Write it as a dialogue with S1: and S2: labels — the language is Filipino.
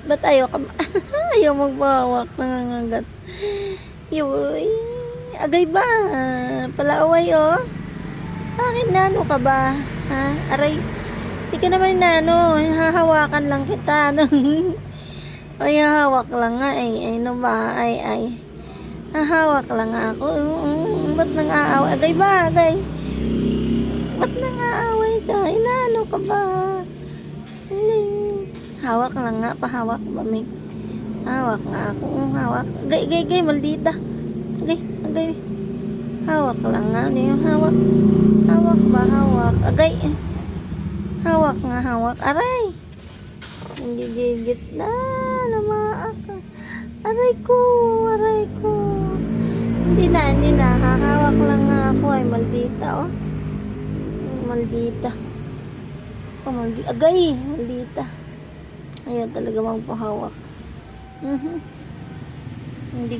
S1: Ba't ayaw ka ayaw magpahawak, nangangagat. Yoy, agay ba? Palaaway, oh. Bakit nano ka ba? Ha? Aray, di ka naman nano, hahawakan lang kita, no? Ay, hahawak lang nga, ay, no ba? Ay. Hahawak lang nga ako. Ba't nang-aaway? Agay ba? Agay. Ba't nang-aaway ka? Inano ka ba? Hawak lang nga, pahawak ba, Meg? Hawak nga ako, hawak. Agay, maldita. Agay. Hawak lang nga, ano yung hawak? Hawak ba, hawak? Agay. Hawak nga, hawak. Aray. Gigit na, lumaak. Aray ko. Hindi na, hahawak lang nga ako, ay maldita, oh. Maldita. Agay, maldita. Ayaw talaga magpahawak. Hindi